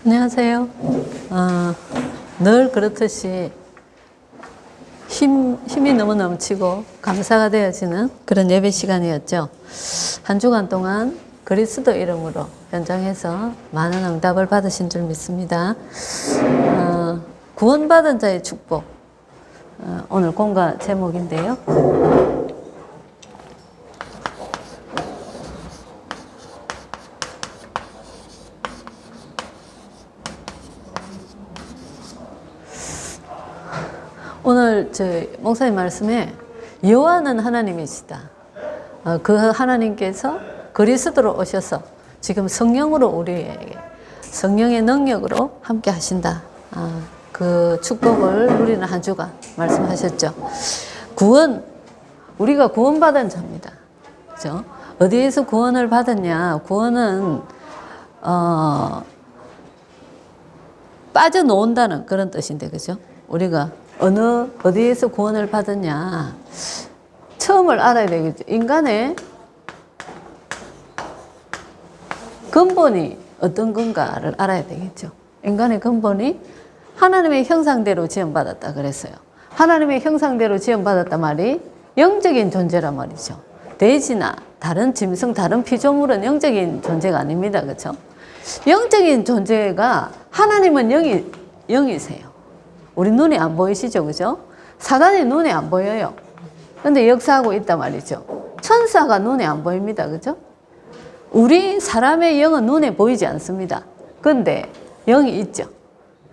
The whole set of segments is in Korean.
안녕하세요. 늘 그렇듯이 힘이 너무 넘치고 감사가 되어지는 그런 예배 시간이었죠. 한 주간 동안 그리스도 이름으로 연장해서 많은 응답을 받으신 줄 믿습니다. 구원받은 자의 축복, 오늘 공과 제목인데요. 오늘 저희 목사님 말씀에 여호와는 하나님이시다. 그 하나님께서 그리스도로 오셔서 지금 성령으로 우리에게 성령의 능력으로 함께 하신다. 그 축복을 누리는 한 주간 말씀하셨죠. 구원, 우리가 구원받은 자입니다. 그죠? 어디에서 구원을 받았냐? 구원은 빠져놓는다는 그런 뜻인데, 그죠? 우리가 어디에서 구원을 받았냐? 처음을 알아야 되겠죠. 인간의 근본이 어떤 건가를 알아야 되겠죠. 인간의 근본이 하나님의 형상대로 지음받았다 그랬어요. 하나님의 형상대로 지음받았단 말이 영적인 존재란 말이죠. 돼지나 다른 짐승, 다른 피조물은 영적인 존재가 아닙니다. 그렇죠? 영적인 존재가 하나님은 영이세요. 우리 눈에 안 보이시죠? 그죠? 사단이 눈에 안 보여요. 근데 역사하고 있단 말이죠. 천사가 눈에 안 보입니다. 그죠? 우리 사람의 영은 눈에 보이지 않습니다. 근데 영이 있죠.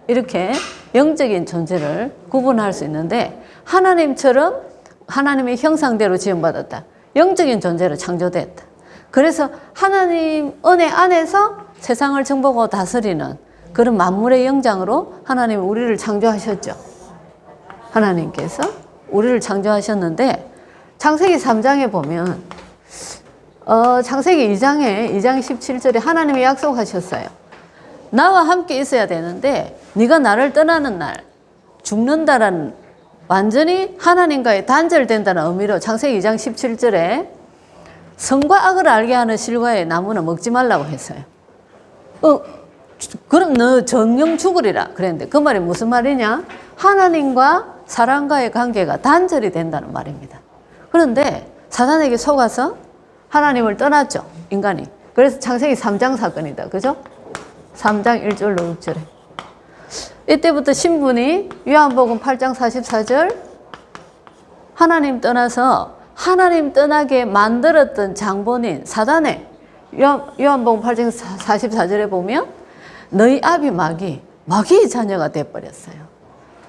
이렇게 영적인 존재를 구분할 수 있는데, 하나님처럼 하나님의 형상대로 지음받았다. 영적인 존재로 창조됐다. 그래서 하나님 은혜 안에서 세상을 정복하고 다스리는 그런 만물의 영장으로 하나님이 우리를 창조하셨죠. 하나님께서 우리를 창조하셨는데, 창세기 3장에 보면 창세기 2장 17절에 하나님이 약속하셨어요. 나와 함께 있어야 되는데 네가 나를 떠나는 날 죽는다라는, 완전히 하나님과의 단절된다는 의미로 창세기 2장 17절에 선과 악을 알게 하는 실과의 나무는 먹지 말라고 했어요. 그럼 너 정령 죽으리라 그랬는데, 그 말이 무슨 말이냐? 하나님과 사람과의 관계가 단절이 된다는 말입니다. 그런데 사단에게 속아서 하나님을 떠났죠, 인간이. 그래서 창세기 3장 사건이다. 그죠? 3장 1절로 6절에. 이때부터 신분이 요한복음 8장 44절, 하나님 떠나서 하나님 떠나게 만들었던 장본인 사단의, 요한복음 8장 44절에 보면 너희 아비 마귀의 자녀가 되어버렸어요.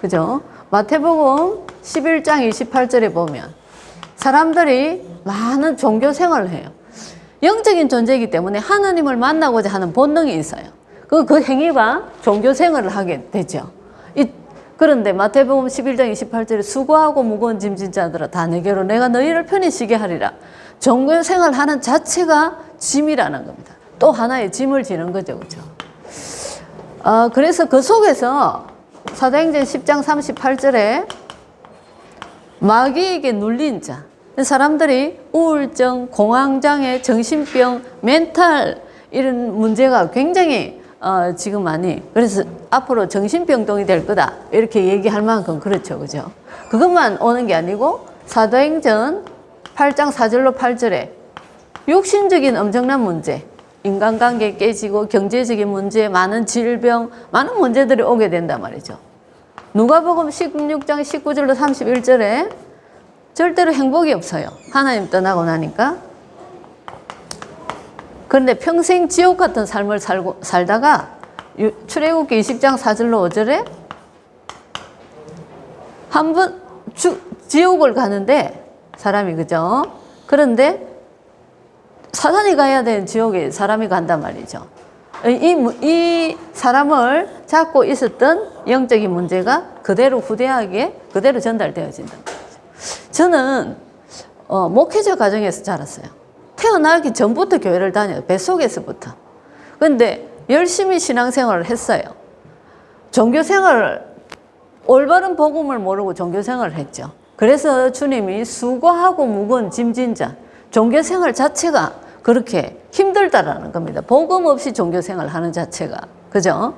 그죠? 마태복음 11장 28절에 보면 사람들이 많은 종교 생활을 해요. 영적인 존재이기 때문에 하나님을 만나고자 하는 본능이 있어요. 그 행위가 종교 생활을 하게 되죠. 그런데 마태복음 11장 28절에 수고하고 무거운 짐진 자들아 다 내게로 내가 너희를 편히 쉬게 하리라. 종교 생활하는 자체가 짐이라는 겁니다. 또 하나의 짐을 지는 거죠. 그죠? 그래서 그 속에서 사도행전 10장 38절에 마귀에게 눌린 자, 사람들이 우울증, 공황장애, 정신병, 멘탈 이런 문제가 굉장히 지금 많이, 그래서 앞으로 정신병동이 될 거다 이렇게 얘기할 만큼 그렇죠. 그죠? 그것만 오는 게 아니고 사도행전 8장 4절로 8절에 육신적인 엄청난 문제, 인간관계 깨지고 경제적인 문제, 많은 질병, 많은 문제들이 오게 된단 말이죠. 누가복음 16장 19절로 31절에 절대로 행복이 없어요. 하나님 떠나고 나니까. 그런데 평생 지옥 같은 삶을 살다가 출애굽기 20장 4절로 5절에 한 번 지옥을 가는데 사람이, 그죠? 그런데 사단이 가야 되는 지옥에 사람이 간단 말이죠. 이 사람을 잡고 있었던 영적인 문제가 그대로 후대하게 그대로 전달되어진단 말이죠. 저는 목회자 가정에서 자랐어요. 태어나기 전부터 교회를 다녀요. 뱃속에서부터. 그런데 열심히 신앙생활을 했어요. 종교생활을, 올바른 복음을 모르고 종교생활을 했죠. 그래서 주님이 수고하고 무거운 짐진 자, 종교생활 자체가 그렇게 힘들다라는 겁니다. 복음 없이 종교생활 하는 자체가. 그죠?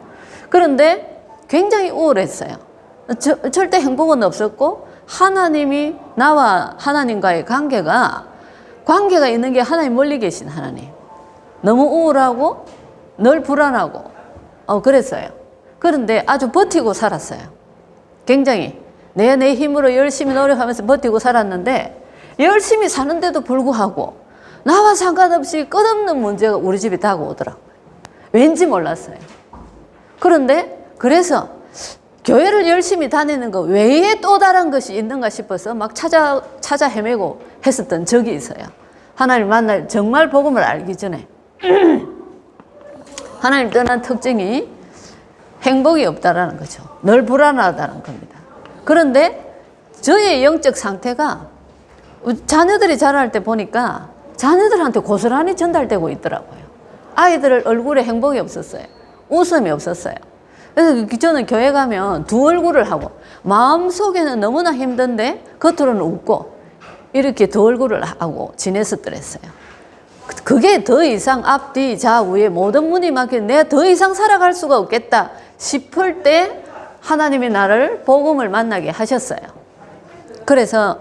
그런데 굉장히 우울했어요. 절대 행복은 없었고 하나님이 나와 하나님과의 관계가 있는 게 하나님 멀리 계신 하나님. 너무 우울하고 늘 불안하고 그랬어요. 그런데 아주 버티고 살았어요. 굉장히 내 힘으로 열심히 노력하면서 버티고 살았는데 열심히 사는데도 불구하고 나와 상관없이 끝없는 문제가 우리 집에 다가오더라고요. 왠지 몰랐어요. 그런데 그래서 교회를 열심히 다니는 것 외에 또 다른 것이 있는가 싶어서 막 찾아 헤매고 했었던 적이 있어요. 하나님 만날 정말 복음을 알기 전에 하나님 떠난 특징이 행복이 없다라는 거죠. 늘 불안하다는 겁니다. 그런데 저의 영적 상태가 자녀들이 자랄 때 보니까 자녀들한테 고스란히 전달되고 있더라고요. 아이들 얼굴에 행복이 없었어요. 웃음이 없었어요. 그래서 저는 교회 가면 두 얼굴을 하고 마음속에는 너무나 힘든데 겉으로는 웃고 이렇게 두 얼굴을 하고 지냈었더랬어요. 그게 더 이상 앞뒤 좌우에 모든 문이 막혀 내가 더 이상 살아갈 수가 없겠다 싶을 때 하나님이 나를 복음을 만나게 하셨어요. 그래서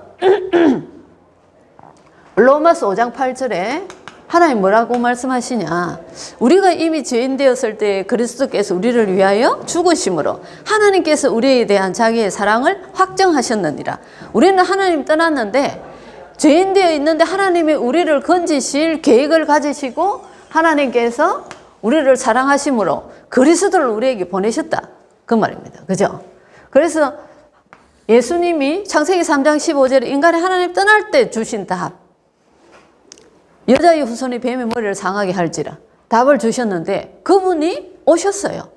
로마서 5장 8절에 하나님 뭐라고 말씀하시냐. 우리가 이미 죄인 되었을 때 그리스도께서 우리를 위하여 죽으심으로 하나님께서 우리에 대한 자기의 사랑을 확정하셨느니라. 우리는 하나님 떠났는데 죄인 되어 있는데 하나님이 우리를 건지실 계획을 가지시고 하나님께서 우리를 사랑하심으로 그리스도를 우리에게 보내셨다. 그 말입니다. 그죠? 그래서 예수님이 창세기 3장 15절에 인간이 하나님 떠날 때 주신 답. 여자의 후손이 뱀의 머리를 상하게 할지라 답을 주셨는데 그분이 오셨어요.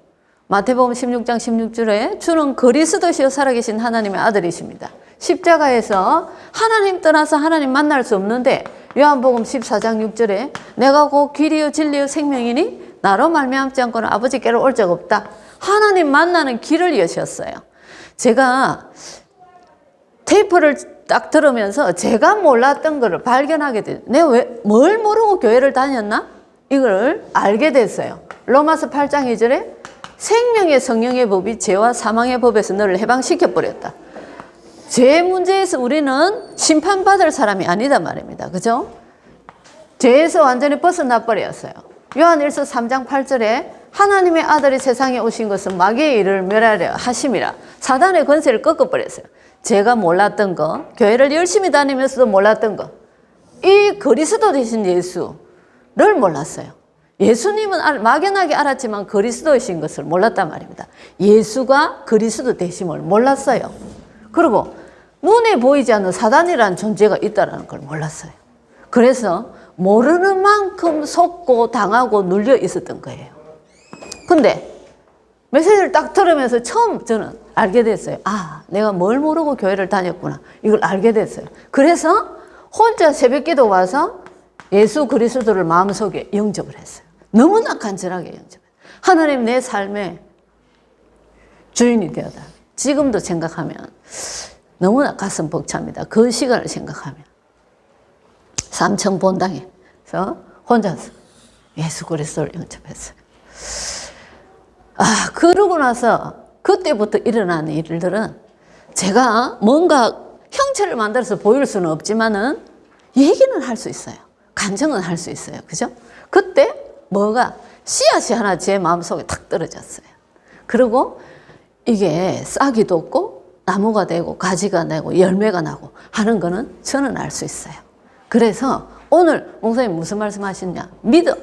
마태복음 16장 16절에 주는 그리스도시여 살아계신 하나님의 아들이십니다. 십자가에서 하나님 떠나서 하나님 만날 수 없는데 요한복음 14장 6절에 내가 곧 길이요 진리요 생명이니 나로 말미암지 않고는 아버지께로 올 적 없다. 하나님 만나는 길을 여셨어요. 제가 테이프를 딱 들으면서 제가 몰랐던 것을 발견하게 됐어요. 내가 뭘 모르고 교회를 다녔나? 이걸 알게 됐어요. 로마서 8장 2절에 생명의 성령의 법이 죄와 사망의 법에서 너를 해방시켜버렸다. 죄 문제에서 우리는 심판받을 사람이 아니다 말입니다. 그죠? 죄에서 완전히 벗어나 버렸어요. 요한일서 3장 8절에 하나님의 아들이 세상에 오신 것은 마귀의 일을 멸하려 하심이라. 사단의 권세를 꺾어버렸어요. 제가 몰랐던 거, 교회를 열심히 다니면서도 몰랐던 거, 이 그리스도 되신 예수를 몰랐어요. 예수님은 막연하게 알았지만 그리스도이신 것을 몰랐단 말입니다. 예수가 그리스도 되심을 몰랐어요. 그리고 눈에 보이지 않는 사단이라는 존재가 있다는 걸 몰랐어요. 그래서 모르는 만큼 속고 당하고 눌려 있었던 거예요. 근데 메시지를 딱 들으면서 처음 저는 알게 됐어요. 아, 내가 뭘 모르고 교회를 다녔구나. 이걸 알게 됐어요. 그래서 혼자 새벽기도 와서 예수 그리스도를 마음속에 영접을 했어요. 너무나 간절하게 영접했어요. 하나님 내 삶의 주인이 되어다. 지금도 생각하면 너무나 가슴 벅찹니다. 그 시간을 생각하면. 삼청 본당에서 혼자서 예수 그리스도를 영접했어요. 아, 그러고 나서 그때부터 일어나는 일들은 제가 뭔가 형체를 만들어서 보일 수는 없지만은 얘기는 할 수 있어요. 간증은 할 수 있어요. 그죠? 그때 뭐가 씨앗이 하나 제 마음속에 탁 떨어졌어요. 그리고 이게 싹이 돋고 나무가 되고 가지가 나고 열매가 나고 하는 거는 저는 알 수 있어요. 그래서 오늘 목사님 무슨 말씀 하셨냐? 믿음.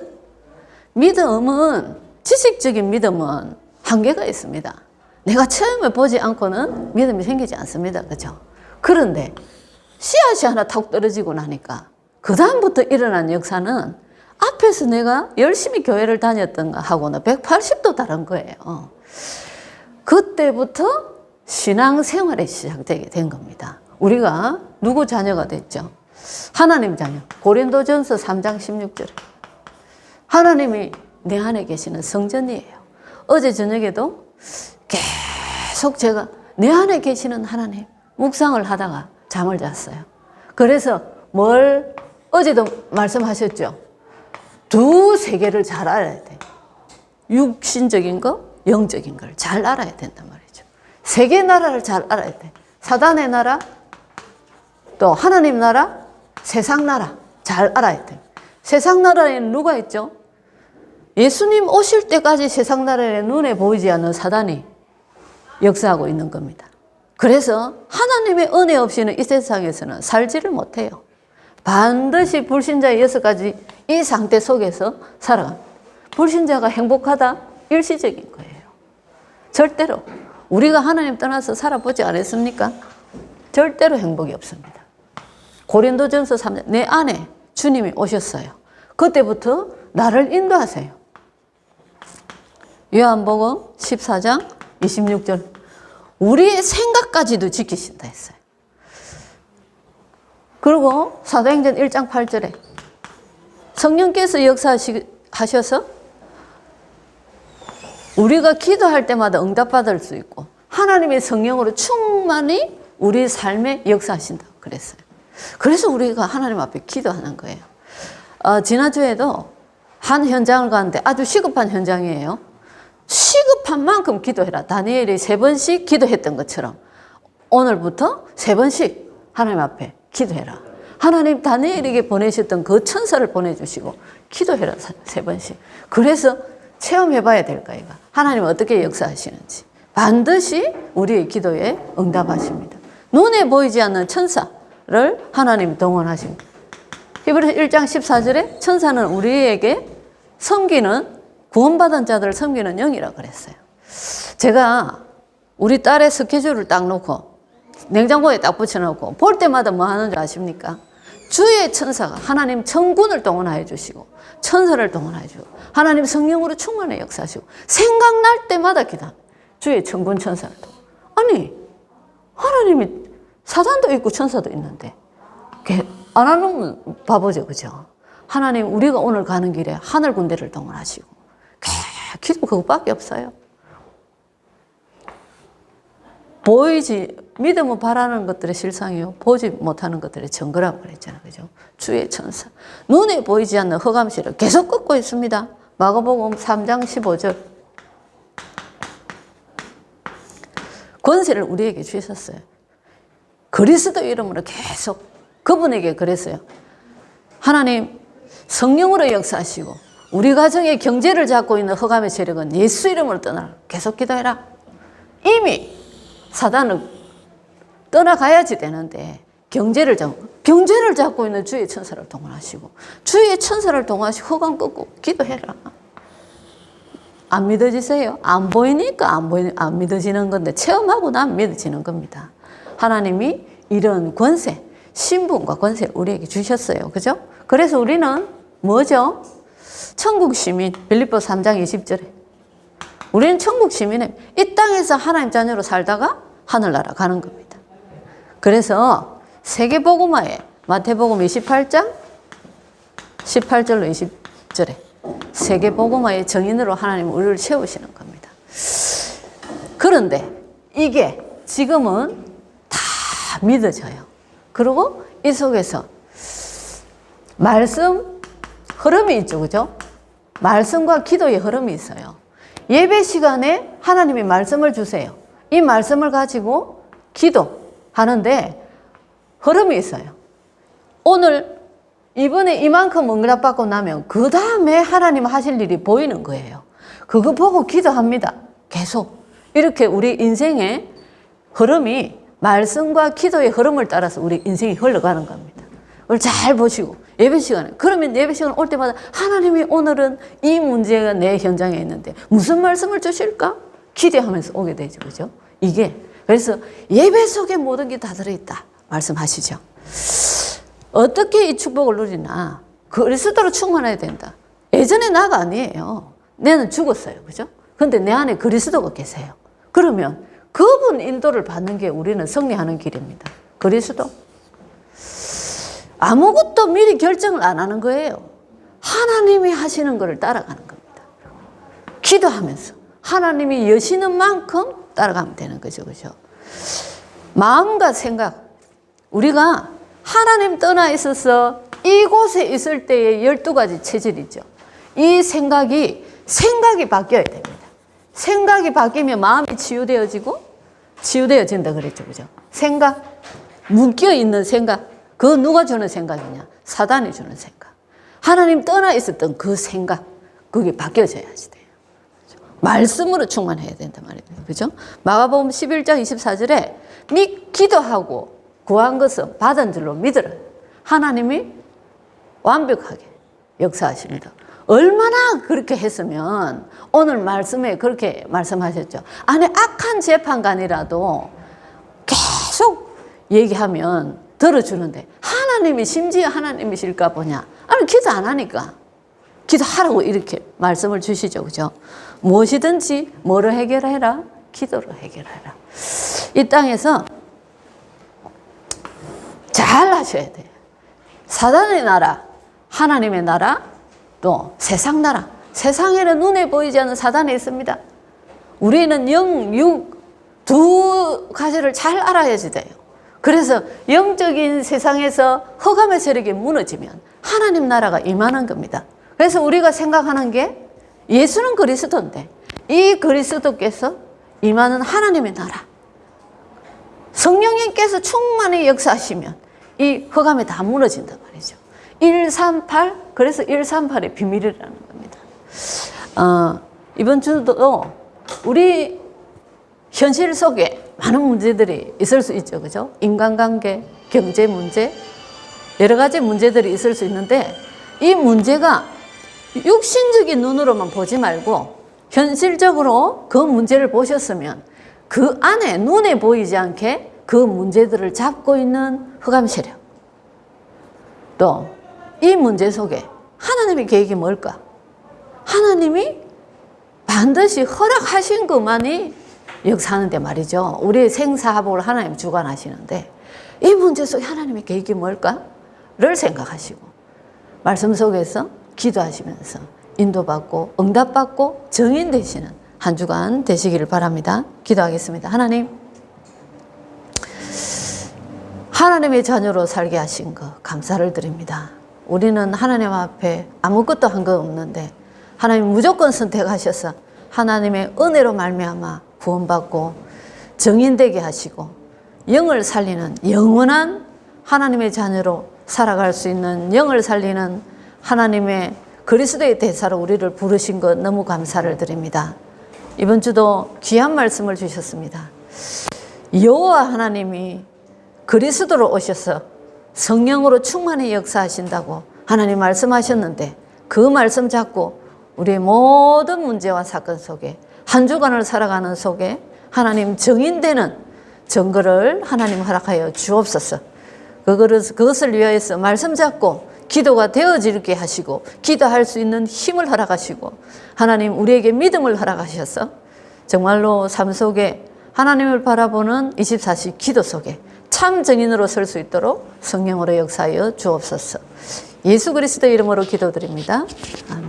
믿음은 지식적인 믿음은 한계가 있습니다. 내가 처음에 보지 않고는 믿음이 생기지 않습니다. 그렇죠? 그런데 씨앗이 하나 탁 떨어지고 나니까 그 다음부터 일어난 역사는 앞에서 내가 열심히 교회를 다녔던 하고는 180도 다른 거예요. 그때부터 신앙생활이 시작되게 된 겁니다. 우리가 누구 자녀가 됐죠? 하나님 자녀. 고린도전서 3장 16절에 하나님이 내 안에 계시는 성전이에요. 어제 저녁에도 계속 제가 내 안에 계시는 하나님 묵상을 하다가 잠을 잤어요. 그래서 어제도 말씀하셨죠. 두 세계를 잘 알아야 돼. 육신적인 거, 영적인 걸 잘 알아야 된단 말이죠. 세계 나라를 잘 알아야 돼. 사단의 나라, 또 하나님 나라, 세상 나라 잘 알아야 돼. 세상 나라에는 누가 있죠? 예수님 오실 때까지 세상 나라에 눈에 보이지 않는 사단이 역사하고 있는 겁니다. 그래서 하나님의 은혜 없이는 이 세상에서는 살지를 못해요. 반드시 불신자의 6가지 이 상태 속에서 살아갑니다. 불신자가 행복하다? 일시적인 거예요. 절대로. 우리가 하나님 떠나서 살아보지 않았습니까? 절대로 행복이 없습니다. 고린도전서 3장, 내 안에 주님이 오셨어요. 그때부터 나를 인도하세요. 요한복음 14장 26절, 우리의 생각까지도 지키신다 했어요. 그리고 사도행전 1장 8절에 성령께서 역사하셔서 우리가 기도할 때마다 응답받을 수 있고 하나님의 성령으로 충만히 우리 삶에 역사하신다고 그랬어요. 그래서 우리가 하나님 앞에 기도하는 거예요. 지난주에도 한 현장을 갔는데 아주 시급한 현장이에요. 시급한 만큼 기도해라. 다니엘이 3번씩 기도했던 것처럼 오늘부터 3번씩 하나님 앞에 기도해라. 하나님 다니엘에게 보내셨던 그 천사를 보내주시고 기도해라. 3번씩. 그래서 체험해봐야 될 거예요. 하나님 어떻게 역사하시는지. 반드시 우리의 기도에 응답하십니다. 눈에 보이지 않는 천사를 하나님 동원하십니다. 히브리서 1장 14절에 천사는 우리에게 섬기는, 구원받은 자들을 섬기는 영이라고 그랬어요. 제가 우리 딸의 스케줄을 딱 놓고 냉장고에 딱 붙여놓고 볼 때마다 뭐 하는 줄 아십니까? 주의 천사가 하나님 천군을 동원하여 주시고 천사를 동원하여 주고 하나님 성령으로 충만히 역사하시고 생각날 때마다 기도합니다. 주의 천군 천사를 동원. 아니 하나님이 사단도 있고 천사도 있는데 안 하는 바보죠, 그죠? 하나님 우리가 오늘 가는 길에 하늘 군대를 동원하시고 기도 그것밖에 없어요. 믿음은 바라는 것들의 실상이요 보지 못하는 것들의 증거라고 그랬잖아요, 그죠? 주의 천사, 눈에 보이지 않는 흑암시를 계속 걷고 있습니다. 마가복음 3장 15절, 권세를 우리에게 주셨어요. 그리스도 이름으로 계속 그분에게 그랬어요. 하나님 성령으로 역사하시고 우리 가정의 경제를 잡고 있는 흑암의 세력은 예수 이름으로 떠나라. 계속 기도해라. 이미 사단은 떠나가야지 되는데 경제를 잡고 있는 주의 천사를 동원하시고 주의 천사를 동원하시고 흑암 꺾고 기도해라. 안 믿어지세요? 안 보이니까 안 믿어지는 건데 체험하고 나면 믿어지는 겁니다. 하나님이 이런 권세, 신분과 권세를 우리에게 주셨어요. 그죠? 그래서 우리는 뭐죠? 천국 시민, 빌립보 3장 20절에 우리는 천국 시민이에요. 이 땅에서 하나님 자녀로 살다가 하늘나라 가는 겁니다. 그래서 세계복음화에 마태복음 28장 18절로 20절에 세계복음화의 정인으로 하나님은 우리를 세우시는 겁니다. 그런데 이게 지금은 다 믿어져요. 그리고 이 속에서 말씀 흐름이 있죠, 그죠? 말씀과 기도의 흐름이 있어요. 예배 시간에 하나님이 말씀을 주세요. 이 말씀을 가지고 기도하는데 흐름이 있어요. 오늘 이번에 이만큼 응답받고 나면 그 다음에 하나님 하실 일이 보이는 거예요. 그거 보고 기도합니다. 계속 이렇게 우리 인생의 흐름이 말씀과 기도의 흐름을 따라서 우리 인생이 흘러가는 겁니다. 그걸 잘 보시고 예배 시간에, 그러면 예배 시간 올 때마다 하나님이 오늘은 이 문제가 내 현장에 있는데 무슨 말씀을 주실까? 기대하면서 오게 되죠, 그죠? 이게 그래서 예배 속에 모든 게 다 들어있다 말씀하시죠. 어떻게 이 축복을 누리나? 그리스도로 충만해야 된다. 예전에 나가 아니에요. 내는 죽었어요, 그죠? 근데 내 안에 그리스도가 계세요. 그러면 그분 인도를 받는 게 우리는 승리하는 길입니다. 그리스도. 아무것도 미리 결정을 안 하는 거예요. 하나님이 하시는 것을 따라가는 겁니다. 기도하면서 하나님이 여시는 만큼 따라가면 되는 거죠, 그죠? 마음과 생각, 우리가 하나님 떠나 있어서 이곳에 있을 때의 12가지 체질이죠. 이 생각이 바뀌어야 됩니다. 생각이 바뀌면 마음이 치유되어진다 그랬죠. 그죠? 생각, 묶여있는 생각. 그거 누가 주는 생각이냐? 사단이 주는 생각. 하나님 떠나 있었던 그 생각. 그게 바뀌어져야지 돼요. 그죠? 말씀으로 충만해야 된단 말이에요. 그죠? 마가복음 11장 24절에 기도하고 구한 것은 받은 줄로 믿으라. 하나님이 완벽하게 역사하십니다. 얼마나 그렇게 했으면 오늘 말씀에 그렇게 말씀하셨죠. 안에 악한 재판관이라도 계속 얘기하면 들어주는데 하나님이 심지어 하나님이실까 보냐. 아니 기도 안 하니까 기도하라고 이렇게 말씀을 주시죠. 그죠? 무엇이든지 뭐로 해결해라? 기도로 해결해라. 이 땅에서 잘 하셔야 돼요. 사단의 나라, 하나님의 나라, 또 세상 나라. 세상에는 눈에 보이지 않는 사단이 있습니다. 우리는 영, 육 두 가지를 잘 알아야지 돼요. 그래서 영적인 세상에서 흑암의 세력이 무너지면 하나님 나라가 임하는 겁니다. 그래서 우리가 생각하는 게 예수는 그리스도인데 이 그리스도께서 임하는 하나님의 나라. 성령님께서 충만히 역사하시면 이 흑암이 다 무너진단 말이죠. 138, 그래서 138의 비밀이라는 겁니다. 이번 주도 우리 현실 속에 많은 문제들이 있을 수 있죠. 그죠? 인간관계, 경제 문제, 여러 가지 문제들이 있을 수 있는데 이 문제가 육신적인 눈으로만 보지 말고 현실적으로 그 문제를 보셨으면 그 안에 눈에 보이지 않게 그 문제들을 잡고 있는 흑암 세력. 또 이 문제 속에 하나님의 계획이 뭘까? 하나님이 반드시 허락하신 것만이 역사하는데 말이죠. 우리의 생사화복을 하나님 주관하시는데 이 문제 속에 하나님의 계획이 뭘까?를 생각하시고 말씀 속에서 기도하시면서 인도받고 응답받고 정인되시는 한 주간 되시기를 바랍니다. 기도하겠습니다. 하나님의 자녀로 살게 하신 것 감사를 드립니다. 우리는 하나님 앞에 아무것도 한 거 없는데 하나님 무조건 선택하셔서 하나님의 은혜로 말미암아 구원받고 정인되게 하시고 영을 살리는 영원한 하나님의 자녀로 살아갈 수 있는 영을 살리는 하나님의 그리스도의 대사로 우리를 부르신 것 너무 감사를 드립니다. 이번 주도 귀한 말씀을 주셨습니다. 여호와 하나님이 그리스도로 오셔서 성령으로 충만히 역사하신다고 하나님 말씀하셨는데 그 말씀 잡고 우리의 모든 문제와 사건 속에 한 주간을 살아가는 속에 하나님 정인되는 증거를 하나님 허락하여 주옵소서. 그것을 위하여서 말씀 잡고 기도가 되어지게 하시고 기도할 수 있는 힘을 허락하시고 하나님 우리에게 믿음을 허락하셔서 정말로 삶 속에 하나님을 바라보는 24시 기도 속에 참 증인으로 설 수 있도록 성령으로 역사하여 주옵소서. 예수 그리스도 이름으로 기도드립니다. 아멘.